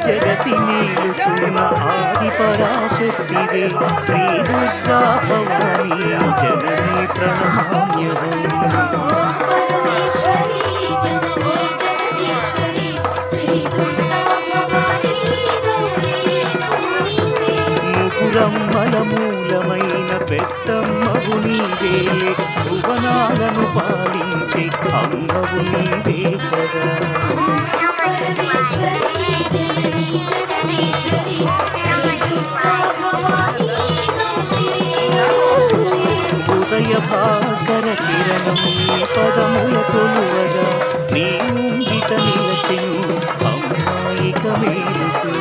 జగతి నీలుచున్న ఆది పరాశక్తివే శ్రీ దుర్గా భవానీ జననీ ప్రణమామ్యహం. ముగురమ్మల మూలమైన పెద్దమ్మవు నీవేలే భువనాలను పాలించే అమ్మవు నీవే కదా. ఉదయ భాస్కర కిరణం నీ పదముల కొలువగా నీ ముంగిట నిలచెను అమ్మాయిక మేలుకు.